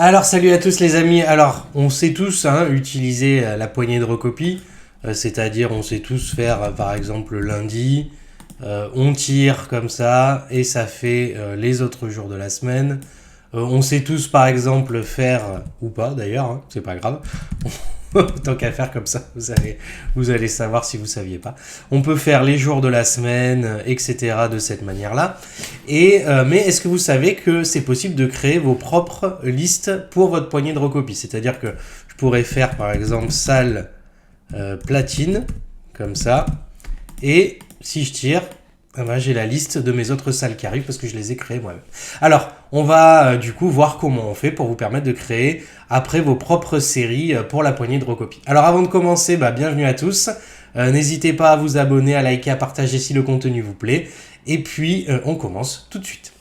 Alors salut à tous les amis, alors on sait tous utiliser la poignée de recopie, c'est-à-dire on sait tous faire par exemple lundi, on tire comme ça et ça fait les autres jours de la semaine. On sait tous par exemple faire, ou pas d'ailleurs, c'est pas grave, tant qu'à faire comme ça, vous allez savoir si vous saviez pas. On peut faire les jours de la semaine, etc. de cette manière-là. Mais est-ce que vous savez que c'est possible de créer vos propres listes pour votre poignée de recopie? C'est-à-dire que je pourrais faire par exemple salle platine, comme ça, et si je tire, j'ai la liste de mes autres salles qui arrivent parce que je les ai créées moi-même. Alors, on va du coup voir comment on fait pour vous permettre de créer après vos propres séries pour la poignée de recopie. Alors avant de commencer, bienvenue à tous. N'hésitez pas à vous abonner, à liker, à partager si le contenu vous plaît. Et puis, on commence tout de suite.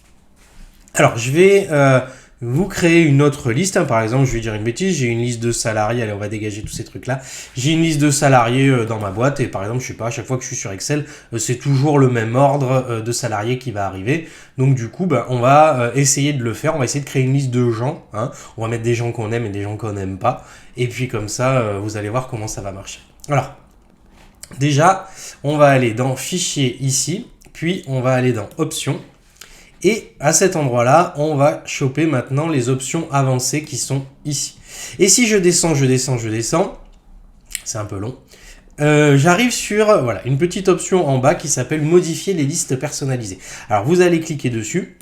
Alors, je vais vous créer une autre liste. Par exemple, je vais dire une bêtise, j'ai une liste de salariés. Allez, on va dégager tous ces trucs-là. J'ai une liste de salariés dans ma boîte. Et par exemple, je sais pas, à chaque fois que je suis sur Excel, c'est toujours le même ordre de salariés qui va arriver. Donc du coup, on va essayer de le faire. On va essayer de créer une liste de gens. On va mettre des gens qu'on aime et des gens qu'on n'aime pas. Et puis comme ça, vous allez voir comment ça va marcher. Alors, déjà, on va aller dans Fichier ici. Puis, on va aller dans Options. Et à cet endroit-là, on va choper maintenant les options avancées qui sont ici. Et si je descends, c'est un peu long. J'arrive sur une petite option en bas qui s'appelle modifier les listes personnalisées. Alors vous allez cliquer dessus.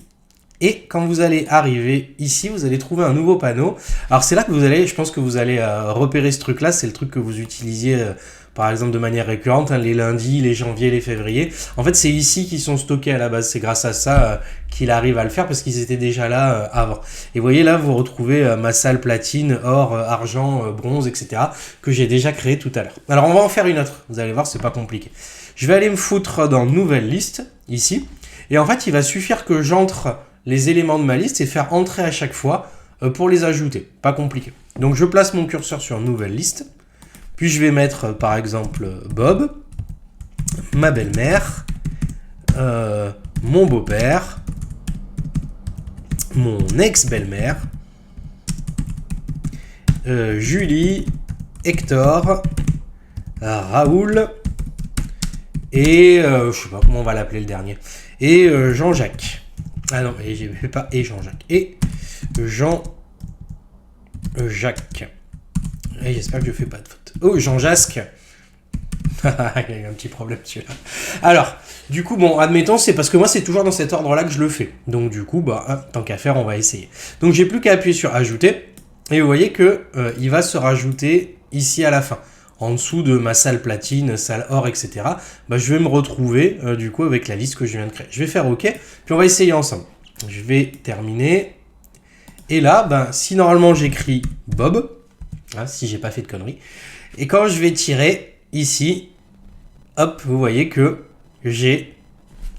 Et quand vous allez arriver ici, vous allez trouver un nouveau panneau. Alors c'est là que je pense que vous allez repérer ce truc-là. C'est le truc que vous utilisiez par exemple de manière récurrente, les lundis, les janvier, les février. En fait, c'est ici qu'ils sont stockés à la base. C'est grâce à ça qu'il arrive à le faire parce qu'ils étaient déjà là avant. Et vous voyez là, vous retrouvez ma salle platine, or, argent, bronze, etc. que j'ai déjà créé tout à l'heure. Alors on va en faire une autre. Vous allez voir, c'est pas compliqué. Je vais aller me foutre dans nouvelle liste ici. Et en fait, il va suffire que j'entre les éléments de ma liste et faire entrer à chaque fois pour les ajouter. Pas compliqué. Donc je place mon curseur sur nouvelle liste. Puis je vais mettre par exemple Bob, ma belle-mère, mon beau-père, mon ex-belle-mère, Julie, Hector, Raoul et je sais pas comment on va l'appeler le dernier. Et Jean-Jacques. Ah non, et j'ai pas et Jean-Jacques. Et Jean-Jacques. Et j'espère que je fais pas de faute. Oh, Jean-Jacques. Il y a eu un petit problème celui-là. Alors, du coup, admettons, c'est parce que moi, c'est toujours dans cet ordre-là que je le fais. Donc, du coup, tant qu'à faire, on va essayer. Donc, j'ai plus qu'à appuyer sur Ajouter. Et vous voyez que il va se rajouter ici à la fin. En dessous de ma salle platine, salle or, etc. Je vais me retrouver, du coup, avec la liste que je viens de créer. Je vais faire OK. Puis, on va essayer ensemble. Je vais terminer. Et là, si normalement, j'écris Bob, si j'ai pas fait de conneries, et quand je vais tirer ici, hop, vous voyez que j'ai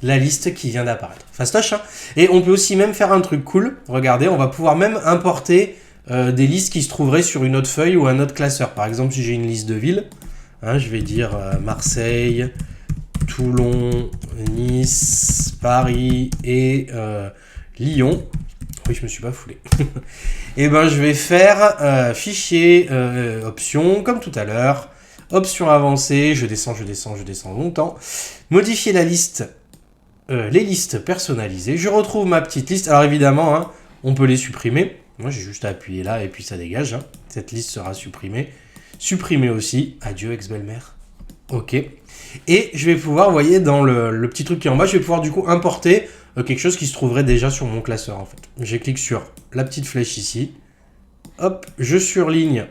la liste qui vient d'apparaître. Fastoche, Et on peut aussi même faire un truc cool. Regardez, on va pouvoir même importer des listes qui se trouveraient sur une autre feuille ou un autre classeur. Par exemple, si j'ai une liste de villes, je vais dire Marseille, Toulon, Nice, Paris et Lyon. Oui, je me suis pas foulé. Et je vais faire fichier, option, comme tout à l'heure. Option avancée, je descends longtemps. Modifier la liste, les listes personnalisées. Je retrouve ma petite liste. Alors évidemment, on peut les supprimer. Moi, j'ai juste à appuyer là et puis ça dégage. Cette liste sera supprimée. Supprimer aussi. Adieu, ex-belle-mère. OK. Et je vais pouvoir, vous voyez, dans le petit truc qui est en bas, je vais pouvoir du coup importer quelque chose qui se trouverait déjà sur mon classeur en fait. Je clique sur la petite flèche ici. Hop, je surligne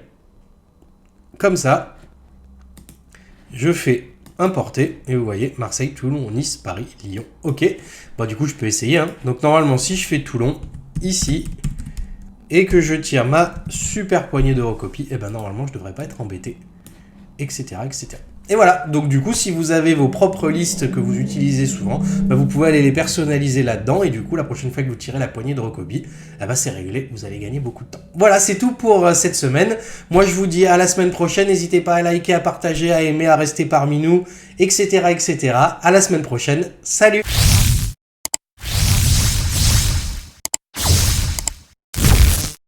comme ça. Je fais importer et vous voyez Marseille, Toulon, Nice, Paris, Lyon. OK. Du coup, je peux essayer. Donc normalement, si je fais Toulon ici et que je tire ma super poignée de recopie, normalement, je ne devrais pas être embêté, etc., etc. Et voilà, donc du coup, si vous avez vos propres listes que vous utilisez souvent, vous pouvez aller les personnaliser là-dedans, et du coup, la prochaine fois que vous tirez la poignée de recopie, c'est réglé, vous allez gagner beaucoup de temps. Voilà, c'est tout pour cette semaine. Moi, je vous dis à la semaine prochaine, n'hésitez pas à liker, à partager, à aimer, à rester parmi nous, etc., etc. À la semaine prochaine, salut!